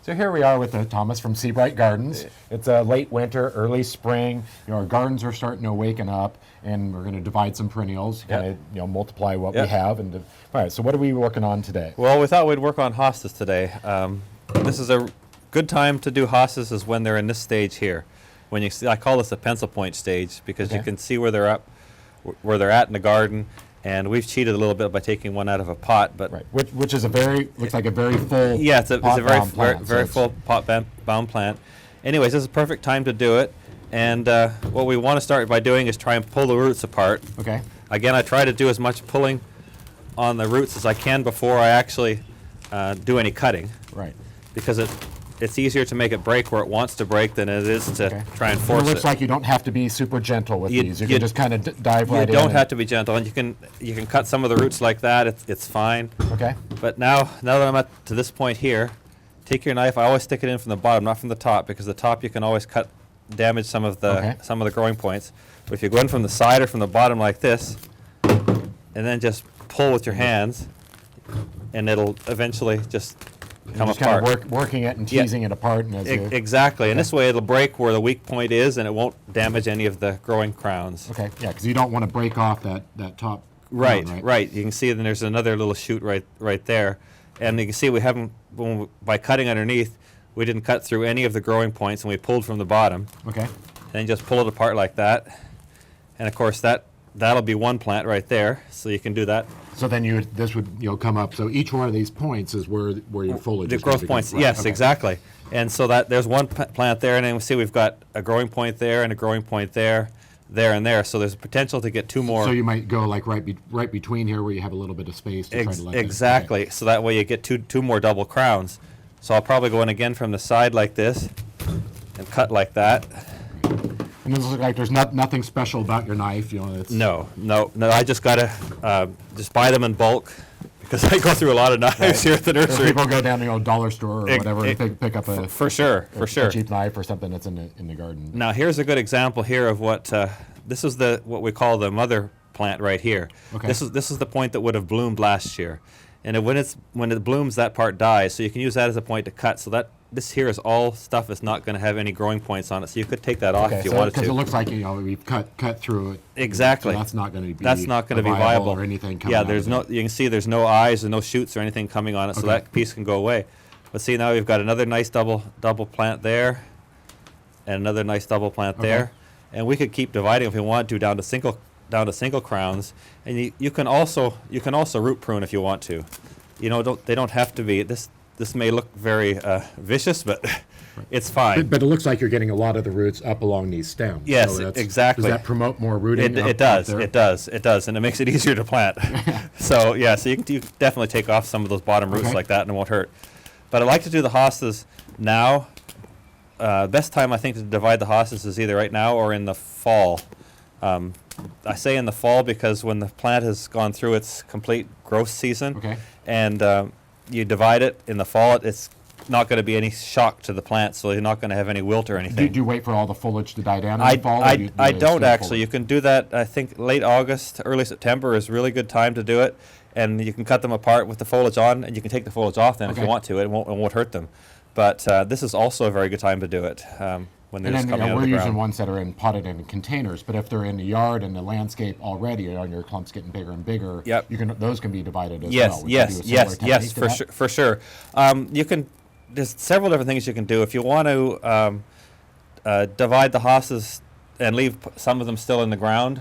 So here we are with Thomas from Sebright Gardens. It's a late winter, early spring. Our gardens are starting to awaken up, and we're going to divide some perennials, kind of multiply what we have. And all right, so what are we working on today? Well, we thought we'd work on hostas today. This is a good time to do hostas is when they're in this stage here. When you see, I call this a pencil point stage because you can see where they're at in the garden. And we've cheated a little bit by taking one out of a pot, but which is looks like a very full it's a very full pot-bound plant. Anyways, this is a perfect time to do it. And what we want to start by doing is try and pull the roots apart. Okay. Again, I try to do as much pulling on the roots as I can before I actually do any cutting. Right. Because it's easier to make it break where it wants to break than it is to try and force it. It looks like you don't have to be super gentle with these. You can just kind of dive right in. You don't have to be gentle, and you can cut some of the roots like that. It's fine. Okay. But now that I'm at to this point here, take your knife. I always stick it in from the bottom, not from the top, because the top you can always damage some of the growing points. But if you go in from the side or from the bottom like this, and then just pull with your hands, and it'll eventually just come apart. Kind of working it and teasing it apart. And exactly, and this way it'll break where the weak point is, and it won't damage any of the growing crowns. Okay, yeah, because you don't want to break off that top. Right. You can see then there's another little shoot right there, and you can see we haven't by cutting underneath, we didn't cut through any of the growing points, and we pulled from the bottom. Okay. And just pull it apart like that, and of course that'll be one plant right there, so you can do that. So then this would come up. So each one of these points is where your foliage is. The growth points, yes, exactly. And so there's one plant there, and then we see we've got a growing point there and a growing point there, and there. So there's potential to get two more. So you might go like right between here where you have a little bit of space to try to let exactly. Okay. So that way you get two more double crowns. So I'll probably go in again from the side like this and cut like that. And this looks like there's nothing special about your knife, It's No. I just gotta just buy them in bulk because I go through a lot of knives here at the nursery. So people go down to dollar store or whatever and pick up a cheap knife or something that's in the garden. Now here's a good example here of what this is what we call the mother plant right here. Okay. This is the point that would have bloomed last year, and when it blooms, that part dies. So you can use that as a point to cut. So this here is all stuff that's not going to have any growing points on it, so you could take that off if you wanted to. Because it looks like we've cut through it. Exactly. So that's not going to be viable or anything coming out there's of it. You can see there's no eyes and no shoots or anything coming on it, so that piece can go away. But see, now we've got another nice double plant there, and another nice double plant there, and we could keep dividing if we wanted to down to single crowns, and you can also root prune if you want to. They don't have to be This may look very vicious, but it's fine. But it looks like you're getting a lot of the roots up along these stems. Yes, so exactly. Does that promote more rooting? It does, and it makes it easier to plant. So you can definitely take off some of those bottom roots like that, and it won't hurt. But I like to do the hostas now. Best time I think to divide the hostas is either right now or in the fall. I say in the fall because when the plant has gone through its complete growth season, and you divide it in the fall, it's not going to be any shock to the plant, so you're not going to have any wilt or anything. Do you wait for all the foliage to die down in the fall? I don't actually. You can do that, I think, late August, early September is a really good time to do it, and you can cut them apart with the foliage on, and you can take the foliage off then if you want to. It won't hurt them. But this is also a very good time to do it. When they're just coming out of the ground. We're using ones that are potted in containers, but if they're in the yard and the landscape already, your clump's getting bigger and bigger, those can be divided as well. Yes, for sure. There's several different things you can do. If you want to divide the hostas and leave some of them still in the ground,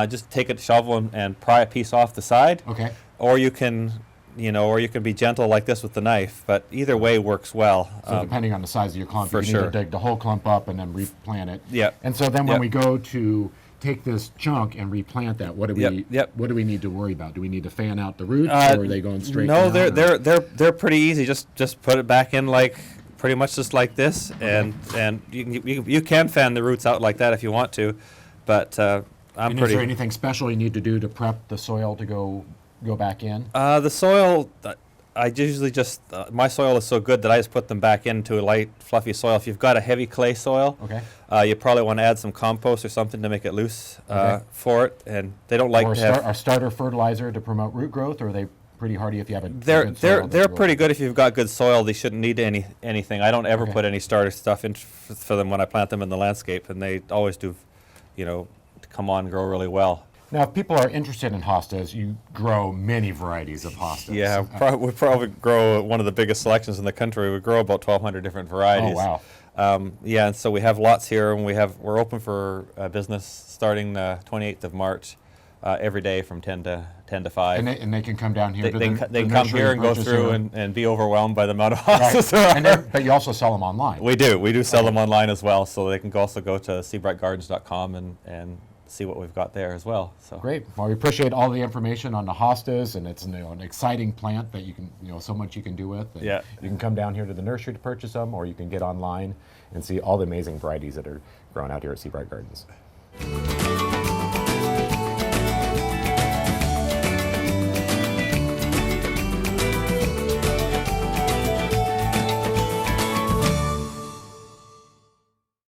just take a shovel and pry a piece off the side. Okay. Or you can be gentle like this with the knife, but either way works well. So depending on the size of your clump, you need to dig the whole clump up and then replant it. Yeah. And so then when we go to take this chunk and replant that, what do we need to worry about? Do we need to fan out the roots, or are they going straight down? No, they're pretty easy. Just put it back in pretty much just like this, and you can fan the roots out like that if you want to, but is there anything special you need to do to prep the soil to go back in? The soil, I usually just, my soil is so good that I just put them back into a light, fluffy soil. If you've got a heavy clay soil, you probably want to add some compost or something to make it loose for it. And they don't like a starter fertilizer to promote root growth, or are they pretty hardy if you have a They're good soil that they're will- pretty good if you've got good soil. They shouldn't need anything. I don't ever Okay. put any starter stuff in for them when I plant them in the landscape, and they always do, come on, grow really well. Now, if people are interested in hostas, you grow many varieties of hostas. Yeah, we probably grow one of the biggest selections in the country. We grow about 1,200 different varieties. Oh, wow. Yeah, and so we have lots here, and we're open for business starting the 28th of March, every day from 10 to 5. And they can come down here They, to they, the, can- they the can come nursery here and go purchase through here. and be overwhelmed by the amount of Right. hostas there are. And then, but you also sell them online. We do sell them online as well, so they can also go to sebrightgardens.com and see what we've got there as well. So Great. Well, we appreciate all the information on the hostas, and it's an exciting plant that you can, so much you can do with. And Yeah. You can come down here to the nursery to purchase them, or you can get online and see all the amazing varieties that are grown out here at Sebright Gardens.